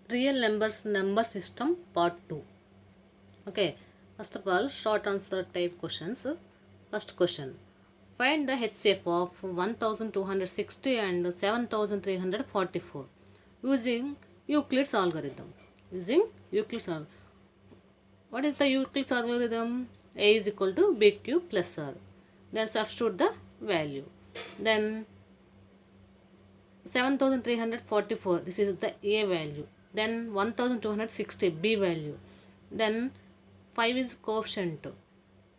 Real numbers number system part 2. Okay, first of all, short answer type questions. First question, find the HCF of 1260 and 7344 using Euclid's algorithm. Using Euclid's algorithm. What is the Euclid's algorithm? A is equal to BQ plus R. Then substitute the value. Then 7344, this is the A value. Then 1260, B value. Then 5 is coefficient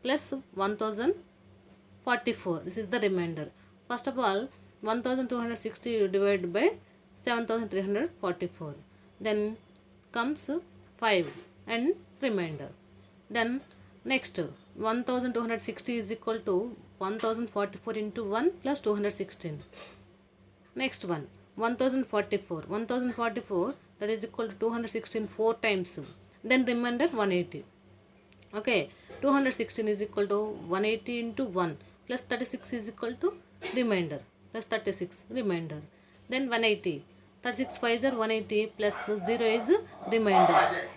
plus 1044, this is the remainder. First of all, 1260 you divide by 7344. Then comes 5 and remainder. Then next 1260 is equal to 1044 into 1 plus 216. Next one, 1044. 1044, that is equal to 216 4 times. Then remainder 180. Okay, 216 is equal to 180 into 1 plus 36 is equal to remainder plus 36 remainder. Then 180. 36 5 are 180 plus 0 is remainder.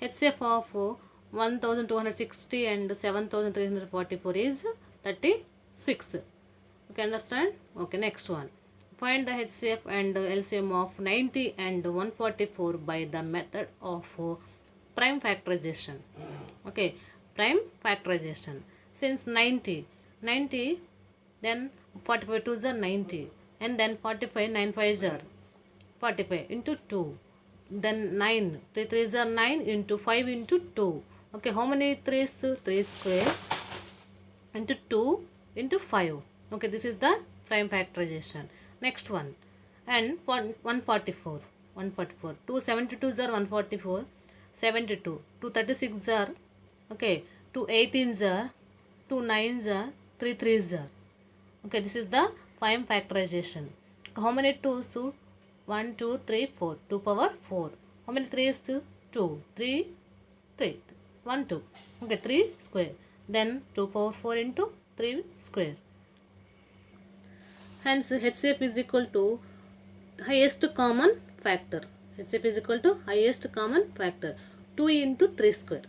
HCF of 1260 and 7344 is 36. Okay, understand? Okay, next one. Find the HCF and LCM of 90 and 144 by the method of prime factorization. Okay, prime factorization. Since 90, then 45 2s are 90, and then 45 9 5s are 45 into 2. Then 9 3 3s are 9 into 5 into 2. Okay, how many 3s? 3 square into 2 into 5. Okay, this is the prime factorization. Next one, and for 144. 2 72s are 144, 72. 2 36s are, okay, 2 18s are, 2 9s are, 3 3s are. Okay, this is the prime factorization. How many 2s? 1 2 3 4, 2 power 4. How many 3s? 2 3 3 1 2. Okay, 3 square. Then 2 power 4 into 3 square. Hence, HCF is equal to highest common factor. HCF is equal to highest common factor. 2 into 3 square.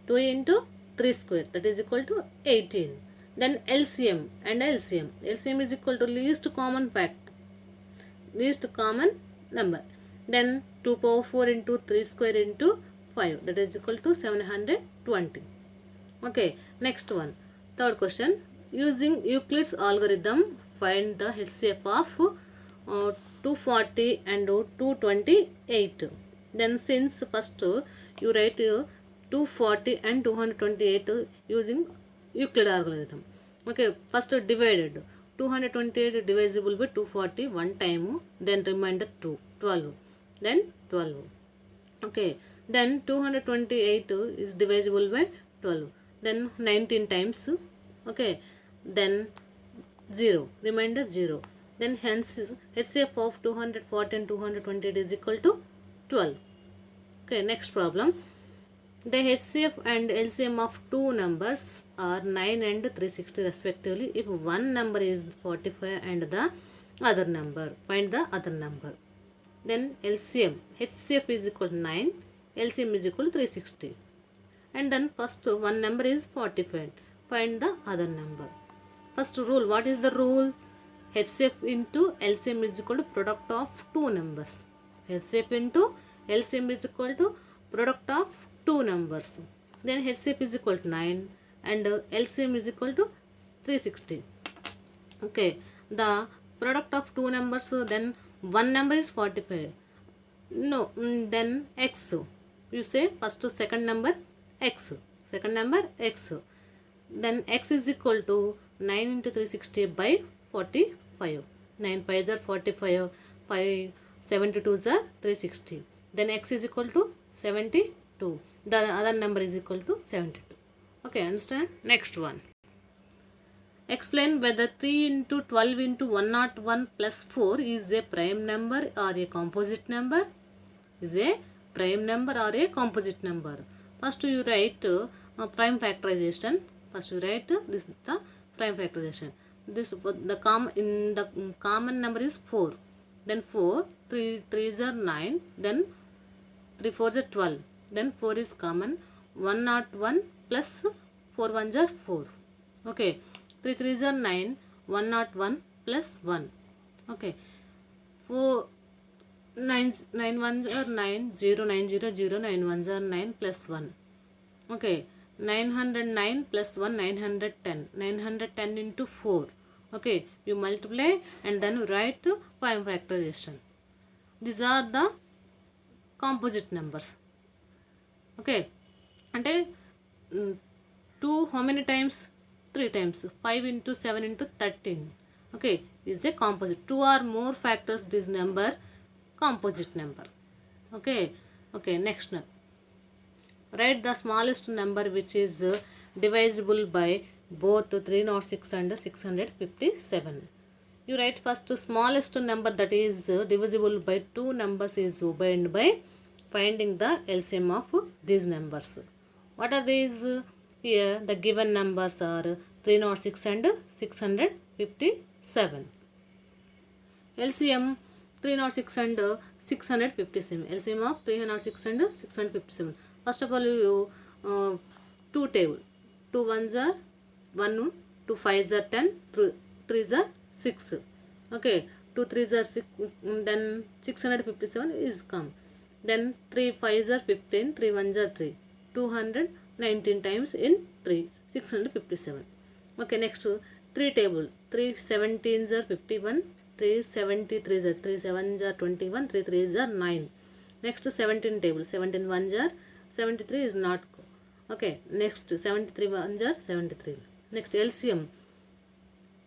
2 into 3 square, that is equal to 18. Then LCM and LCM. LCM is equal to least common factor. Least common number. Then 2 power 4 into 3 square into 5, that is equal to 720. Okay, next one. Third question. Using Euclid's algorithm, find the HCF of 240 and 228. Then since first you write 240 and 228 using Euclid algorithm. Okay, first divided. 228 divisible by 240 one time, then remainder 2, 12. Then 12. Okay, then 228 is divisible by 12. Then 19 times. Okay, then 0, remainder 0. Then hence HCF of 240 and 228 is equal to 12. Okay, next problem. The HCF and LCM of two numbers are 9 and 360 respectively if one number is 45 and the other number. Find the other number. Then LCM, HCF is equal to 9, LCM is equal to 360. And then first one number is 45. Find the other number. First rule, what is the rule? HCF into LCM is equal to product of two numbers. HCF into LCM is equal to product of two numbers. Then HCF is equal to 9 and LCM is equal to 360. Okay, the product of two numbers, then one number is 45. No, then X. You say first second number X. Second number X. Then X is equal to 9 into 360 by 45. 9 5s are 45. 5 72s are 360. Then X is equal to 72. The other number is equal to 72. Okay, understand? Next one. Explain whether 3 into 12 into 101 plus 4 is a prime number or a composite number. Is a prime number or a composite number. First you write prime factorization. First you write this is the prime factorization. This the common number is 4. then 4, 3 3s are 9, then 3 4s are 12, then 4 is common, 101 plus 4 1s are 4. Okay, 3 3s are 9, 101 plus 1. Okay, 4 9 ones are 9, 0 9 0 0, 9 ones are 9 plus 1. Okay, 909 plus 1, 910. 910 into 4. Okay, you multiply and then you write prime factorization. These are the composite numbers. Okay, అంటే 2 how many times? 3 times. 5 into 7 into 13. Okay, is a composite. 2 or more factors this number, composite number. Okay, okay, next one. Write the smallest number which is divisible by both 306 and 657. You write first smallest number that is divisible by two numbers is obtained by finding the LCM of these numbers. What are these? Here the given numbers are 306 and 657. LCM 306 and 657. LCM of 306 and 657. First of all, you two table. 2 ones are 1, 2 5s are 10, 3 3s are 6. Okay, 2 3s are 6, then 657 is come. Then 3 5s are 15, 3 1s are 3. 219 times in 3, 657. Okay, next 3 table. 3 17s are 51, 3 73s are 3 7s are 21, 3 3s are 9. Next 17 table. 17 1s are 73 is not. Okay, next 73 1s are 73. Next LCM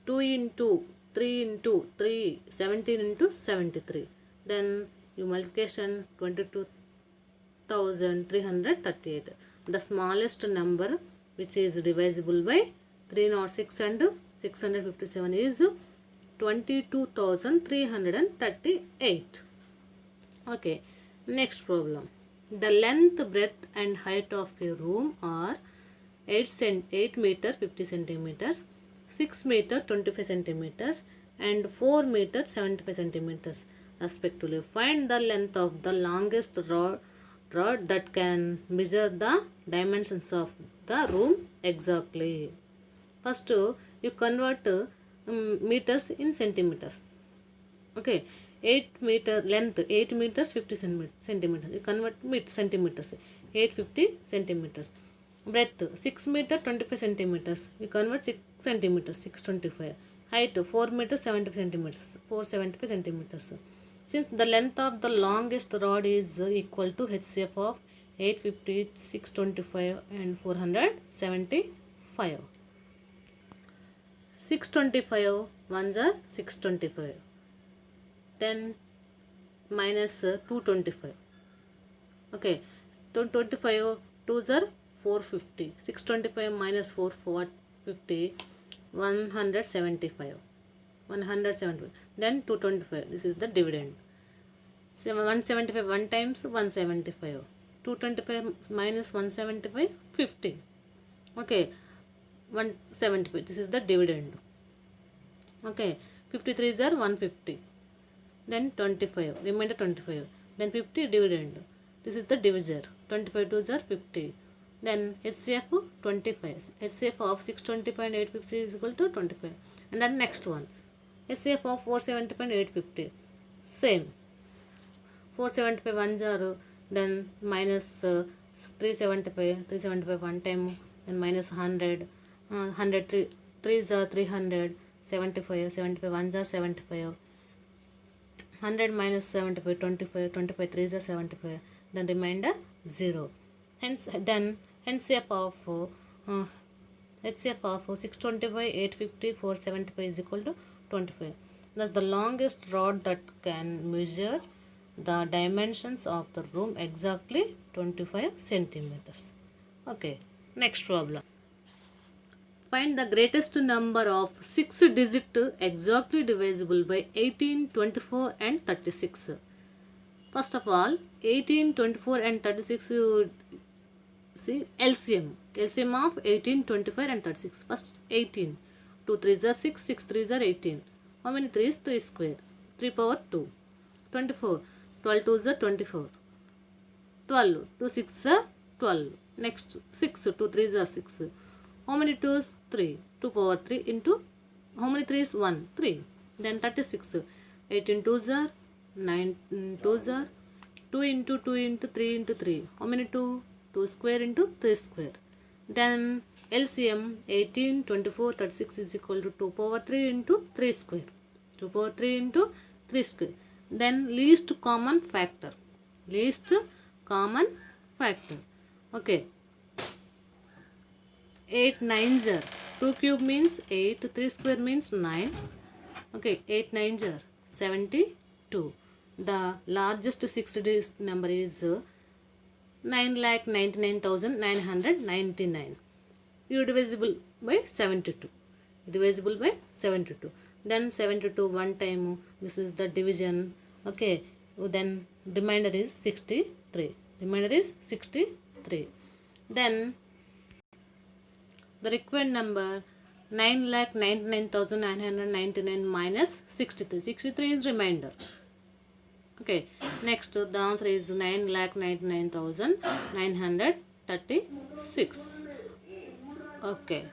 2 into 3 into 3, 17 into 73. Then you multiplication 22,338. The smallest number which is divisible by 306 and 657 is 22,338. Okay, next problem. The length, breadth and height of a room are 8 meter 50 centimeters, 6 meter 25 centimeters and 4 meter 75 centimeters respectively. Find the length of the longest rod that can measure the dimensions of the room exactly. First you convert meters in centimeters. Okay, 8 meter length, 8 meters 50 centimeters. You convert centimeters, 850 centimeters. Breadth 6 meter 25 centimeters. You convert 6 centimeters, 625. Height 4 meter 70 centimeters, 475 centimeters. Since the length of the longest rod is equal to HCF of 850, 625 and 475. 625 ones are 625. 10 minus 225. Okay, 225 2s are 450. 625 minus 450, 175. 175. Then 225. This is the dividend. 175 1 times 175. 225 minus 175, 50. Okay, 175. This is the dividend. Okay, 53s are 150. Then 25. Remainder 25. Then 50 dividend. This is the divisor. 25 2s are 50. Then HCF 25. HCF of 625 and 850 is equal to 25. And then next one. HCF of 475 and 850. Same. 475 ones are then minus 375. 375 one time. Then minus 100. 100 3s are 300. 75. 75 ones are 75. 100 minus 75, 25. 25 3s are 75. Then remainder 0. Hence then HCF of 625, 850, 475 is equal to 25. Thus the longest rod that can measure the dimensions of the room exactly 25 centimeters. Okay, next problem. Find the greatest number of 6-digit exactly divisible by 18, 24 and 36. First of all, 18, 24 and 36, you see LCM. LCM of 18, 25 and 36. First 18. 2 3s are 6, 6 3s are 18. How many 3s? 3 square. 3 power 2. 24. 12 2s are 24. 12. 2 6 are 12. Next 6. 2 3s are 6. How many 2s? 3. 2 power 3 into, how many 3s? 1. 3. Then 36. 18 2s are 9 2s are 2 into 2 into 3 into 3. How many 2? 2 square into 3 square. Then LCM 18, 24, 36 is equal to 2 power 3 into 3 square. 2 power 3 into 3 square. Then least common factor. Least common factor. Okay. 8 9s are 2 cube means 8, 3 square means 9. Okay, 8 9s are 72. The largest 6-digit number is 9,99,999. You divisible by 72. Divisible by 72. Then 72 one time. This is the division. Okay. Then remainder is 63. Remainder is 63. Then the required number 9,99,999 minus 63. 63 is remainder. Okay. Next, the answer is 9,99,936. Okay.